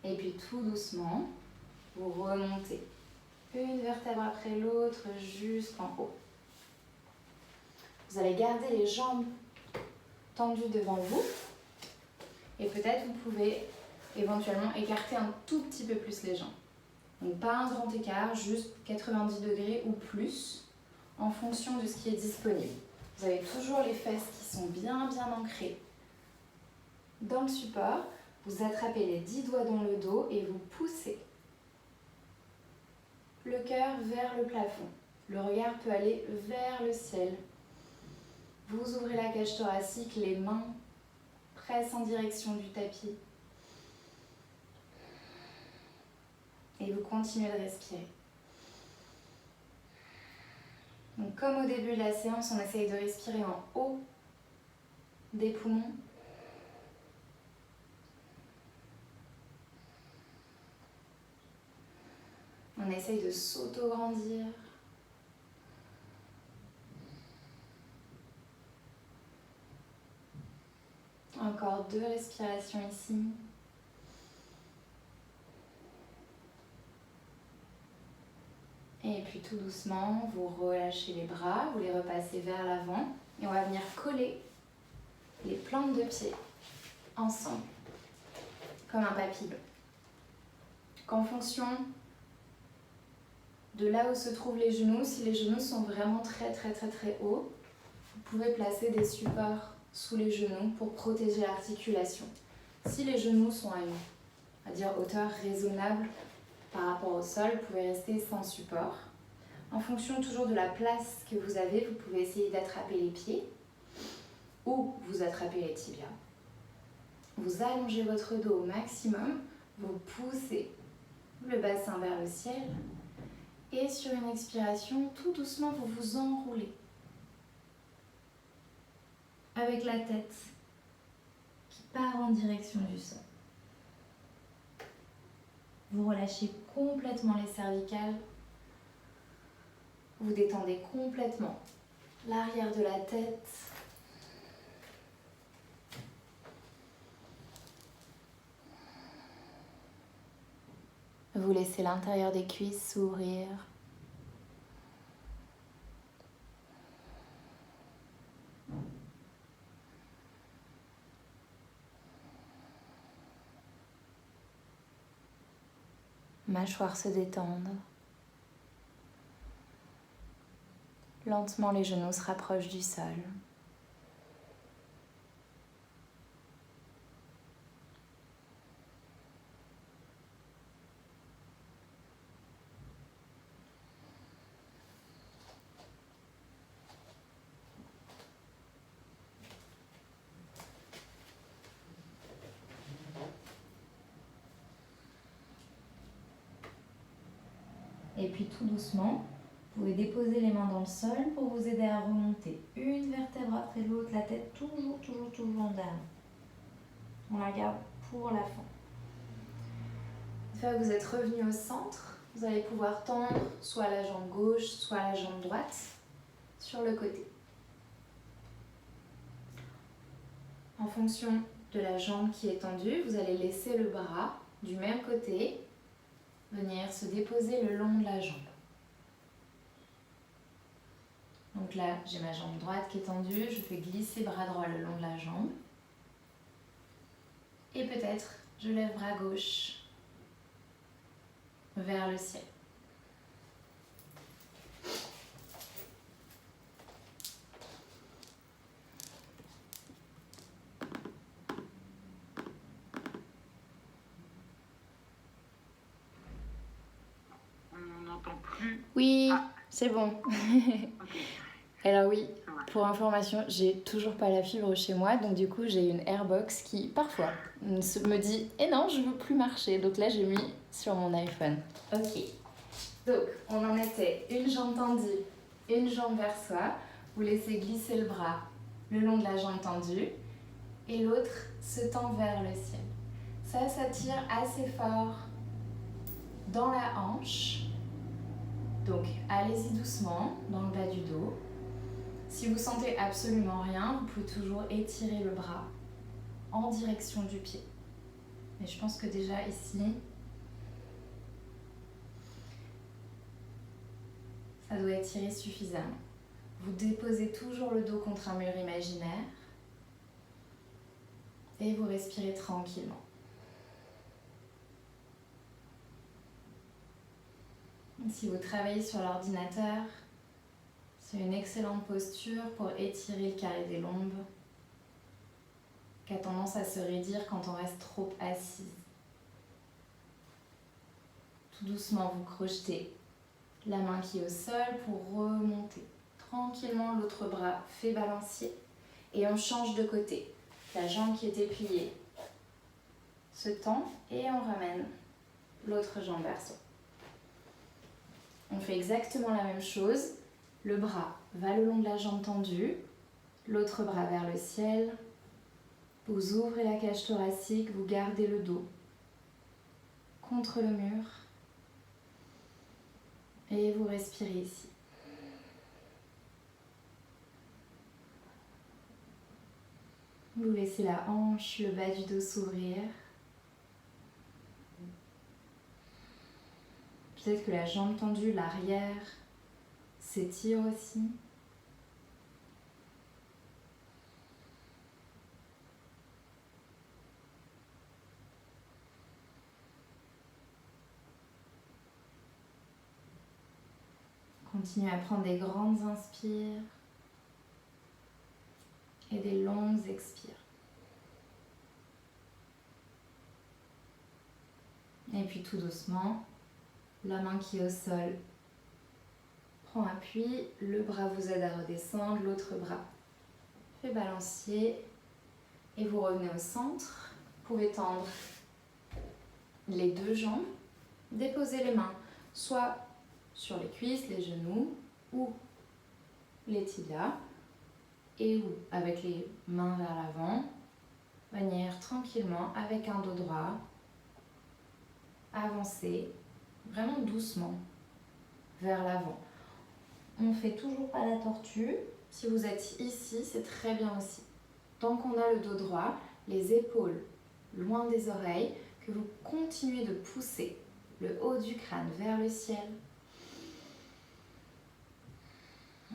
Et puis tout doucement, vous remontez une vertèbre après l'autre jusqu'en haut. Vous allez garder les jambes tendues devant vous. Et peut-être vous pouvez éventuellement écarter un tout petit peu plus les jambes. Donc pas un grand écart, juste 90 degrés ou plus en fonction de ce qui est disponible. Vous avez toujours les fesses qui sont bien ancrées dans le support. Vous attrapez les 10 doigts dans le dos et vous poussez le cœur vers le plafond. Le regard peut aller vers le ciel. Vous ouvrez la cage thoracique, les mains pressent en direction du tapis. Et vous continuez de respirer. Donc, comme au début de la séance, on essaye de respirer en haut des poumons. On essaye de s'auto-grandir. Encore 2 respirations ici. Et puis tout doucement, vous relâchez les bras, vous les repassez vers l'avant et on va venir coller les plantes de pied ensemble, comme un papillon. Qu'en fonction de là où se trouvent les genoux, si les genoux sont vraiment très hauts, vous pouvez placer des supports sous les genoux pour protéger l'articulation. Si les genoux sont à une hauteur raisonnable par rapport au sol, vous pouvez rester sans support. En fonction toujours de la place que vous avez, vous pouvez essayer d'attraper les pieds ou vous attrapez les tibias. Vous allongez votre dos au maximum, vous poussez le bassin vers le ciel et sur une expiration, tout doucement, vous vous enroulez avec la tête qui part en direction du sol. Vous relâchez complètement les cervicales. Vous détendez complètement l'arrière de la tête. Vous laissez l'intérieur des cuisses s'ouvrir. Mâchoire se détendre. Lentement, les genoux se rapprochent du sol. Et puis tout doucement, vous pouvez déposer les mains dans le sol pour vous aider à remonter. Une vertèbre après l'autre, la tête toujours en derrière. On la garde pour la fin. Une fois que vous êtes revenu au centre, vous allez pouvoir tendre soit la jambe gauche, soit la jambe droite sur le côté. En fonction de la jambe qui est tendue, vous allez laisser le bras du même côté venir se déposer le long de la jambe. Donc là, j'ai ma jambe droite qui est tendue, je fais glisser bras droit le long de la jambe. Et peut-être, je lève bras gauche vers le ciel. On n'entend plus. Oui, Ah. c'est bon. Ok. Alors oui, pour information, j'ai toujours pas la fibre chez moi, donc du coup j'ai une Airbox qui parfois me dit « Eh non, je veux plus marcher », donc là j'ai mis sur mon iPhone. Ok, donc on en était une jambe tendue, une jambe vers soi, vous laissez glisser le bras le long de la jambe tendue et l'autre se tend vers le ciel. Ça tire assez fort dans la hanche, donc allez-y doucement dans le bas du dos. Si vous sentez absolument rien, vous pouvez toujours étirer le bras en direction du pied. Mais je pense que déjà ici, ça doit étirer suffisamment. Vous déposez toujours le dos contre un mur imaginaire et vous respirez tranquillement. Si vous travaillez sur l'ordinateur, c'est une excellente posture pour étirer le carré des lombes, qui a tendance à se raidir quand on reste trop assise. Tout doucement, vous crochetez la main qui est au sol pour remonter. Tranquillement, l'autre bras fait balancier et on change de côté. La jambe qui était pliée se tend et on ramène l'autre jambe vers soi. On fait exactement la même chose. Le bras va le long de la jambe tendue, l'autre bras vers le ciel. Vous ouvrez la cage thoracique, vous gardez le dos contre le mur et vous respirez ici. Vous laissez la hanche, le bas du dos s'ouvrir. Peut-être que la jambe tendue, l'arrière s'étire aussi. Continuez à prendre des grandes inspires et des longues expires. Et puis tout doucement, la main qui est au sol prend appui, le bras vous aide à redescendre, l'autre bras fait balancier et vous revenez au centre. Vous pouvez tendre les deux jambes, déposer les mains soit sur les cuisses, les genoux ou les tibias et ou avec les mains vers l'avant, venir tranquillement avec un dos droit, avancer vraiment doucement vers l'avant. On ne fait toujours pas la tortue. Si vous êtes ici, c'est très bien aussi. Tant qu'on a le dos droit, les épaules loin des oreilles, que vous continuez de pousser le haut du crâne vers le ciel.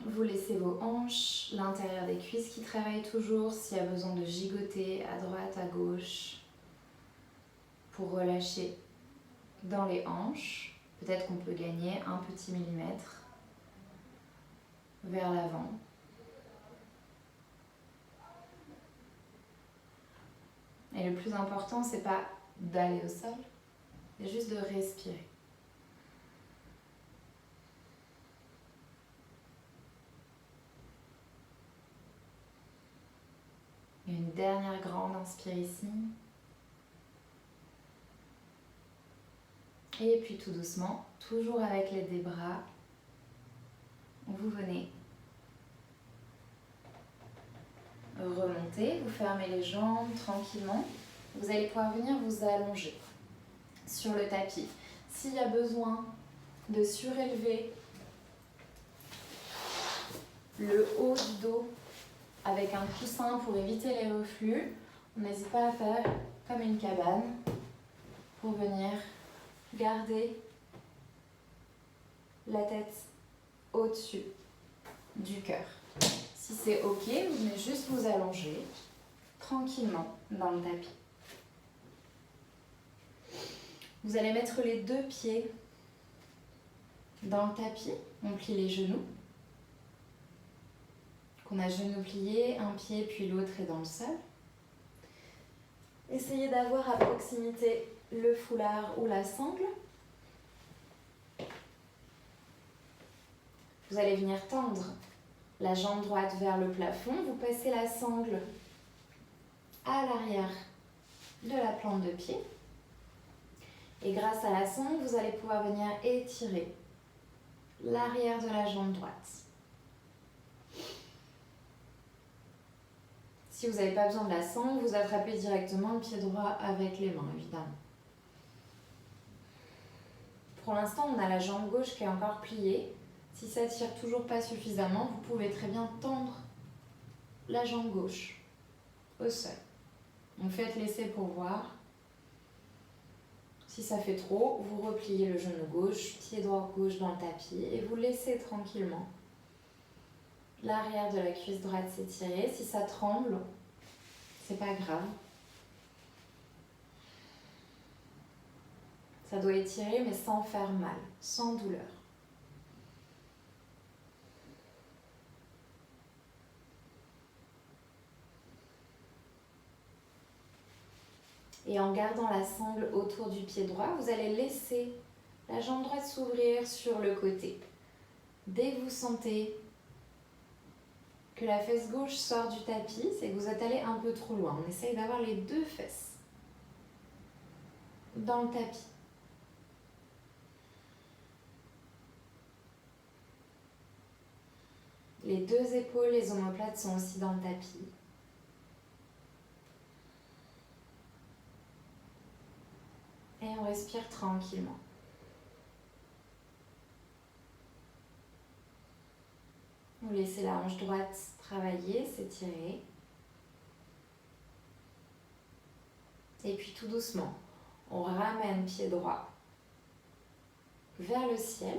Vous laissez vos hanches, l'intérieur des cuisses qui travaillent toujours, s'il y a besoin de gigoter à droite, à gauche, pour relâcher dans les hanches. Peut-être qu'on peut gagner un petit millimètre vers l'avant. Et le plus important, c'est pas d'aller au sol, c'est juste de respirer. Une dernière grande inspire ici. Et puis tout doucement, toujours avec l'aide des bras, vous venez remonter, vous fermez les jambes tranquillement. Vous allez pouvoir venir vous allonger sur le tapis. S'il y a besoin de surélever le haut du dos avec un coussin pour éviter les reflux, on n'hésite pas à faire comme une cabane pour venir garder la tête au-dessus du cœur. Si c'est ok, vous venez juste vous allonger tranquillement dans le tapis. Vous allez mettre les deux pieds dans le tapis, on plie les genoux. Qu'on a genoux pliés, un pied puis l'autre est dans le sol. Essayez d'avoir à proximité le foulard ou la sangle. Vous allez venir tendre la jambe droite vers le plafond. Vous passez la sangle à l'arrière de la plante de pied. Et grâce à la sangle, vous allez pouvoir venir étirer l'arrière de la jambe droite. Si vous n'avez pas besoin de la sangle, vous attrapez directement le pied droit avec les mains, évidemment. Pour l'instant, on a la jambe gauche qui est encore pliée. Si ça ne tire toujours pas suffisamment, vous pouvez très bien tendre la jambe gauche au sol. Donc faites l'essai pour voir. Si ça fait trop, vous repliez le genou gauche, pied droit gauche dans le tapis et vous laissez tranquillement l'arrière de la cuisse droite s'étirer. Si ça tremble, c'est pas grave. Ça doit étirer mais sans faire mal, sans douleur. Et en gardant la sangle autour du pied droit, vous allez laisser la jambe droite s'ouvrir sur le côté. Dès que vous sentez que la fesse gauche sort du tapis, c'est que vous êtes allé un peu trop loin. On essaye d'avoir les deux fesses dans le tapis. Les deux épaules, les omoplates sont aussi dans le tapis. Et on respire tranquillement. Vous laissez la hanche droite travailler, s'étirer. Et puis tout doucement, on ramène pied droit vers le ciel.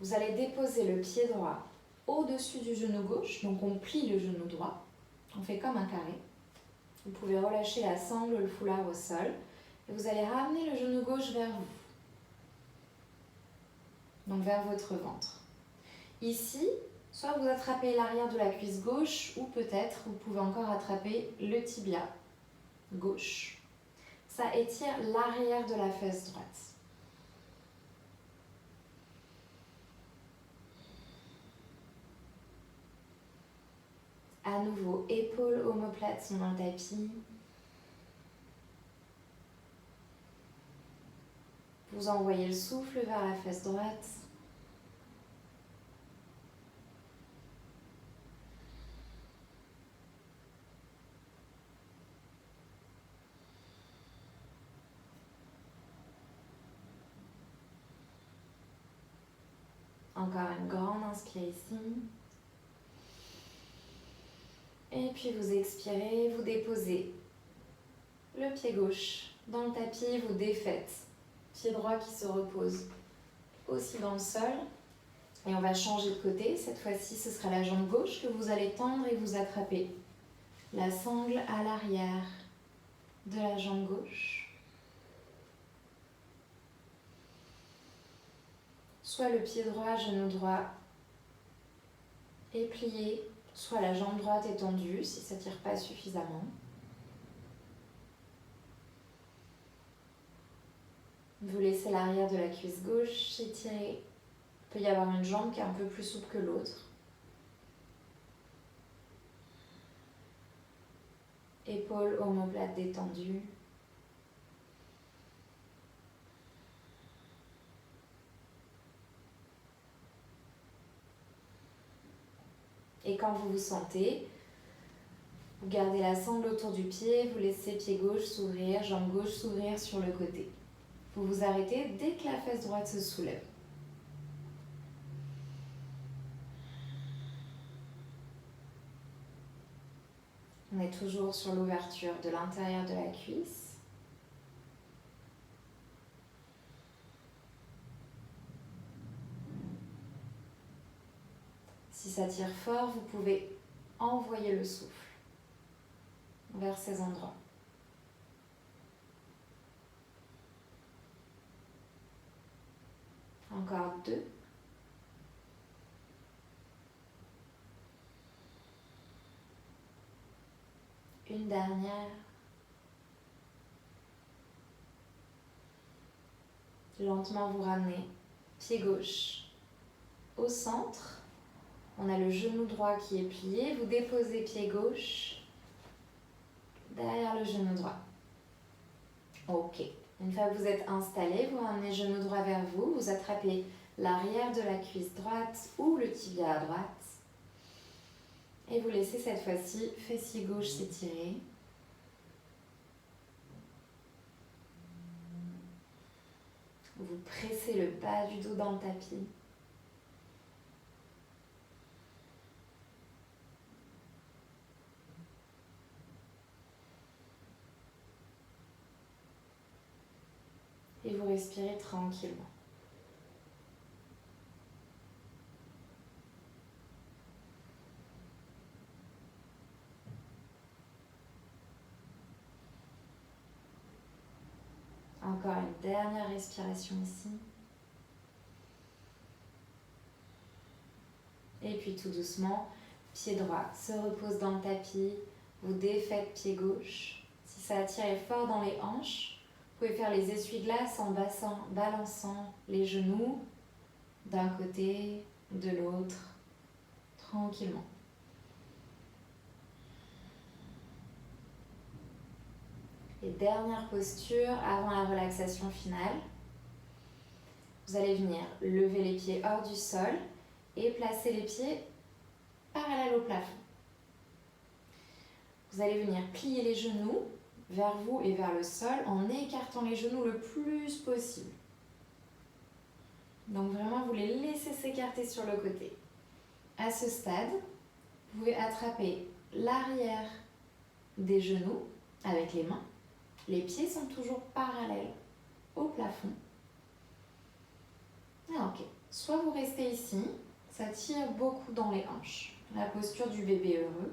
Vous allez déposer le pied droit au-dessus du genou gauche. Donc on plie le genou droit. On fait comme un carré. Vous pouvez relâcher la sangle, le foulard au sol. Et vous allez ramener le genou gauche vers vous. Donc vers votre ventre. Ici, soit vous attrapez l'arrière de la cuisse gauche ou peut-être vous pouvez encore attraper le tibia gauche. Ça étire l'arrière de la fesse droite. À nouveau, épaules, omoplates sont dans le tapis. Vous envoyez le souffle vers la fesse droite. Encore une grande inspire ici. Et puis vous expirez, vous déposez le pied gauche dans le tapis, vous défaites. Pied droit qui se repose aussi dans le sol. Et on va changer de côté. Cette fois-ci, ce sera la jambe gauche que vous allez tendre et vous attraper la sangle à l'arrière de la jambe gauche. Soit le pied droit, genou droit est plié, soit la jambe droite est tendue si ça ne tire pas suffisamment. Vous laissez l'arrière de la cuisse gauche s'étirer. Il peut y avoir une jambe qui est un peu plus souple que l'autre. Épaules, omoplates détendues. Et quand vous vous sentez, vous gardez la sangle autour du pied, vous laissez pied gauche s'ouvrir, jambe gauche s'ouvrir sur le côté. Vous vous arrêtez dès que la fesse droite se soulève. On est toujours sur l'ouverture de l'intérieur de la cuisse. Si ça tire fort, vous pouvez envoyer le souffle vers ces endroits. Encore 2. Une dernière. Lentement vous ramenez pied gauche au centre. On a le genou droit qui est plié. Vous déposez pied gauche derrière le genou droit. Ok. Une fois que vous êtes installé, vous ramenez genou droit vers vous. Vous attrapez l'arrière de la cuisse droite ou le tibia à droite. Et vous laissez cette fois-ci fessier gauche s'étirer. Vous pressez le bas du dos dans le tapis. Et vous respirez tranquillement. Encore une dernière respiration ici. Et puis tout doucement, pied droit se repose dans le tapis. Vous défaites pied gauche. Si ça a tiré fort dans les hanches, vous pouvez faire les essuie-glaces en balançant les genoux d'un côté, de l'autre, tranquillement. Et dernière posture avant la relaxation finale. Vous allez venir lever les pieds hors du sol et placer les pieds parallèles au plafond. Vous allez venir plier les genoux vers vous et vers le sol en écartant les genoux le plus possible. Donc vraiment, vous les laissez s'écarter sur le côté. À ce stade, vous pouvez attraper l'arrière des genoux avec les mains. Les pieds sont toujours parallèles au plafond. Ah, ok. Soit vous restez ici, ça tire beaucoup dans les hanches. La posture du bébé heureux.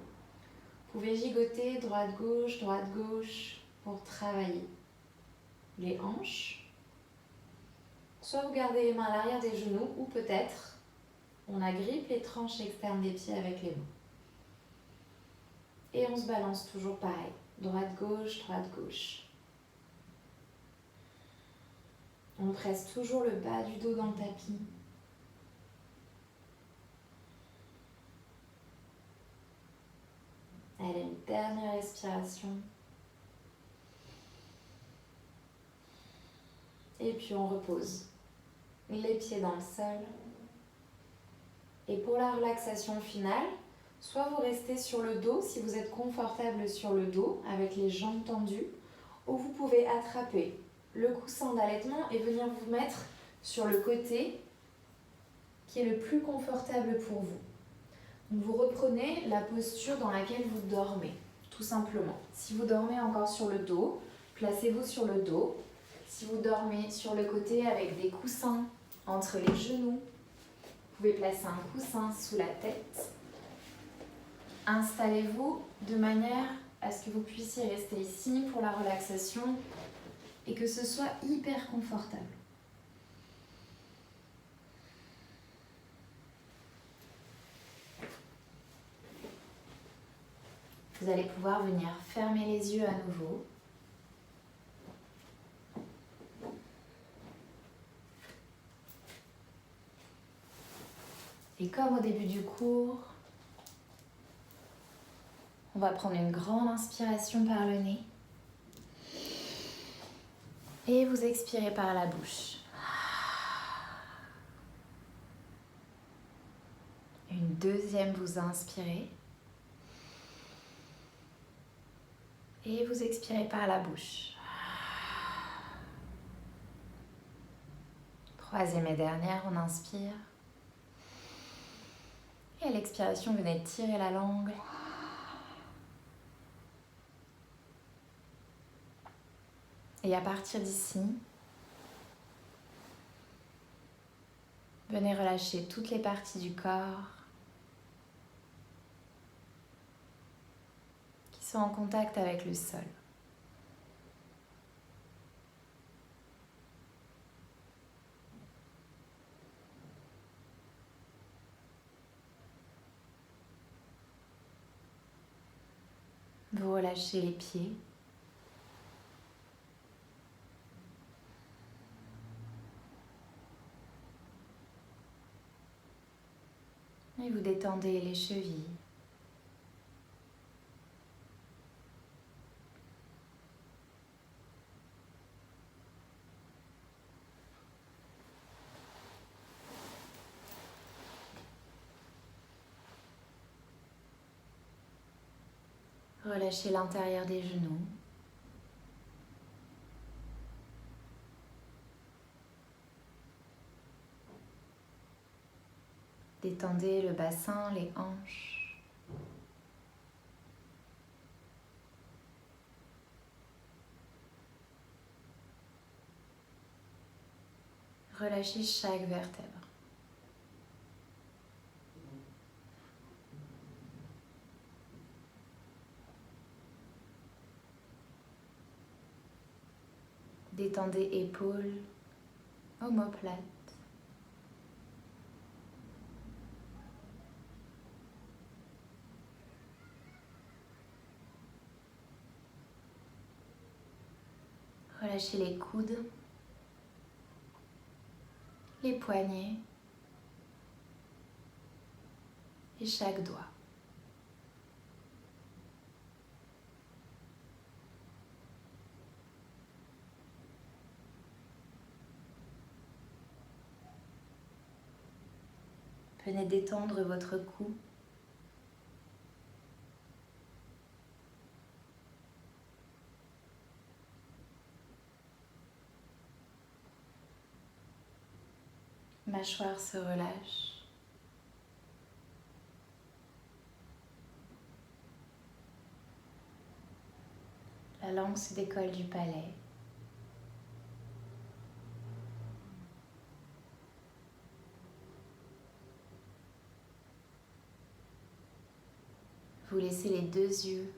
Vous pouvez gigoter droite-gauche pour travailler les hanches. Soit vous gardez les mains à l'arrière des genoux ou peut-être on agrippe les tranches externes des pieds avec les mains. Et on se balance toujours pareil. Droite-gauche. On presse toujours le bas du dos dans le tapis. Allez, une dernière respiration. Et puis on repose les pieds dans le sol. Et pour la relaxation finale, soit vous restez sur le dos si vous êtes confortable sur le dos avec les jambes tendues, ou vous pouvez attraper le coussin d'allaitement et venir vous mettre sur le côté qui est le plus confortable pour vous. Donc vous reprenez la posture dans laquelle vous dormez, tout simplement. Si vous dormez encore sur le dos, placez-vous sur le dos. Si vous dormez sur le côté avec des coussins entre les genoux, vous pouvez placer un coussin sous la tête. Installez-vous de manière à ce que vous puissiez rester ici pour la relaxation et que ce soit hyper confortable. Vous allez pouvoir venir fermer les yeux à nouveau. Et comme au début du cours, on va prendre une grande inspiration par le nez. Et vous expirez par la bouche. Une Deuxième, vous inspirez. Et vous expirez par la bouche. Troisième et dernière, on inspire. Et à l'expiration, venez tirer la langue. Et à partir d'ici, venez relâcher toutes les parties du corps qui sont en contact avec le sol. Vous relâchez les pieds. Et vous détendez les chevilles. Relâchez l'intérieur des genoux. Détendez le bassin, les hanches. Relâchez chaque vertèbre. Détendez épaules, omoplates. Relâchez les coudes, les poignets et chaque doigt. Venez détendre votre cou. Mâchoire se relâche. La langue se décolle du palais. Vous laissez les deux yeux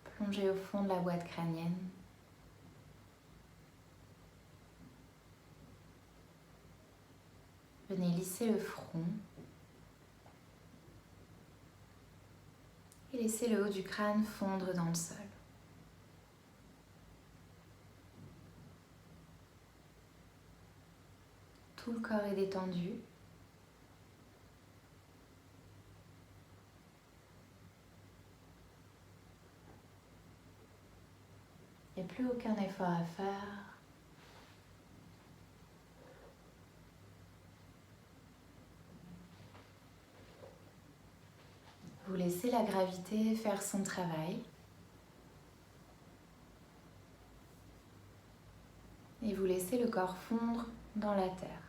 plonger au fond de la boîte crânienne. Venez lisser le front et laissez le haut du crâne fondre dans le sol. Tout le corps est détendu. Il n'y a plus aucun effort à faire. Vous laissez la gravité faire son travail. Et vous laissez le corps fondre dans la terre.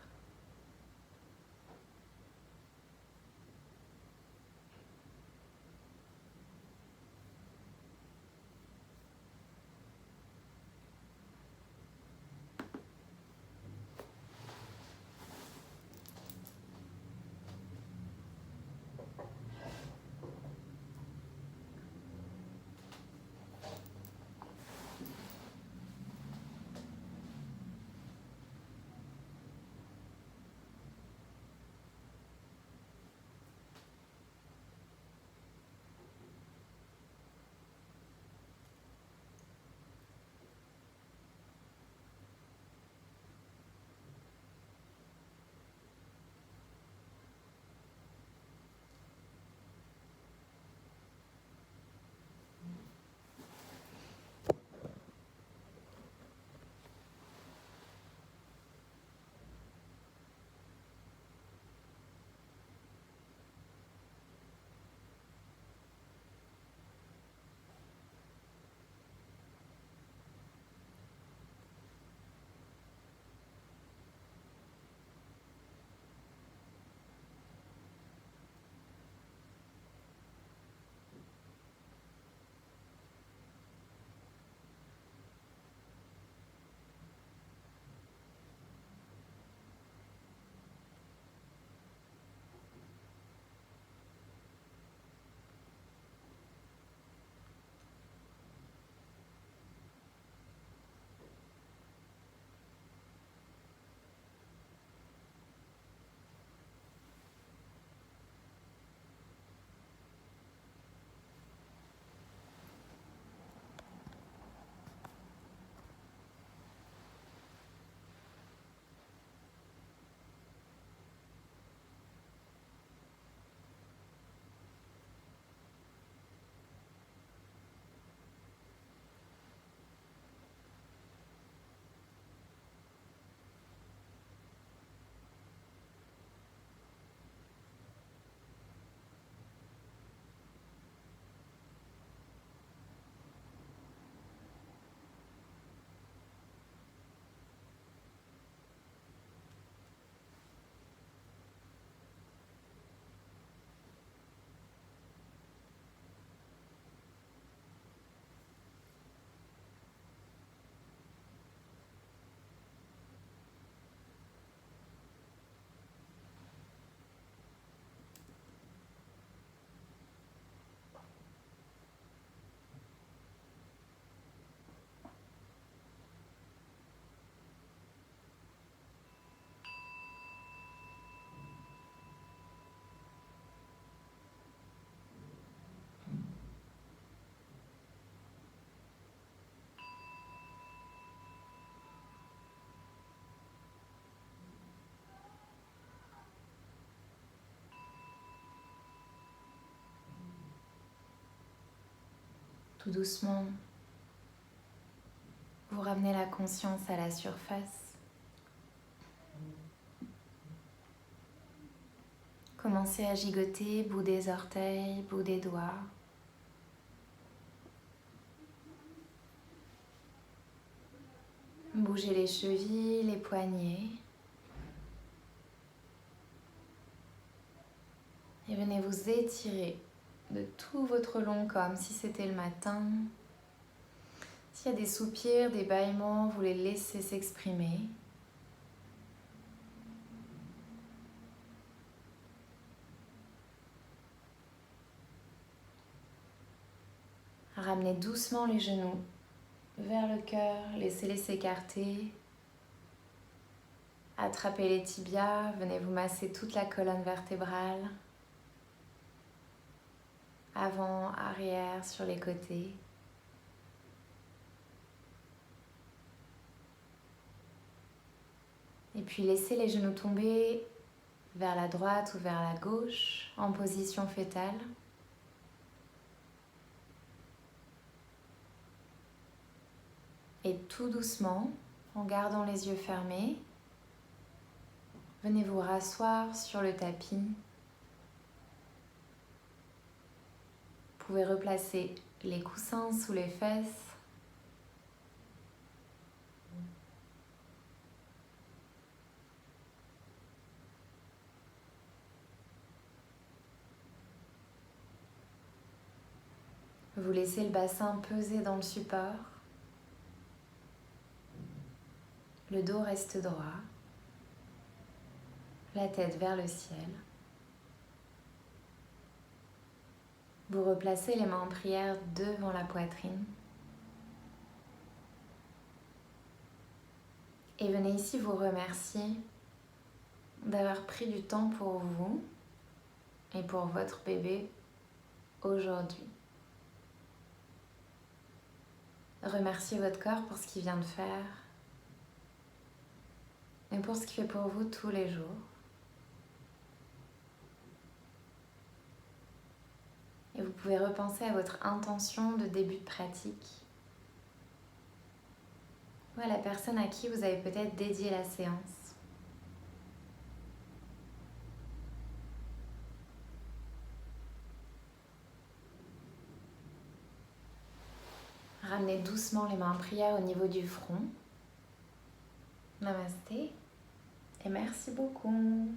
Tout doucement, vous ramenez la conscience à la surface. Commencez à gigoter, bout des orteils, bout des doigts. Bougez les chevilles, les poignets. Et venez vous étirer de tout votre long comme si c'était le matin. S'il y a des soupirs, des bâillements, vous les laissez s'exprimer. Ramenez doucement les genoux vers le cœur, laissez-les s'écarter. Attrapez les tibias, venez vous masser toute la colonne vertébrale. Avant, arrière, sur les côtés. Et puis laissez les genoux tomber vers la droite ou vers la gauche en position fétale. Et tout doucement, en gardant les yeux fermés, venez vous rasseoir sur le tapis. Vous pouvez replacer les coussins sous les fesses. Vous laissez le bassin peser dans le support. Le dos reste droit. La tête vers le ciel. Vous replacez les mains en prière devant la poitrine. Et venez ici vous remercier d'avoir pris du temps pour vous et pour votre bébé aujourd'hui. Remerciez votre corps pour ce qu'il vient de faire et pour ce qu'il fait pour vous tous les jours. Et vous pouvez repenser à votre intention de début de pratique ou à la personne à qui vous avez peut-être dédié la séance. Ramenez doucement les mains en prière au niveau du front. Namasté et merci beaucoup.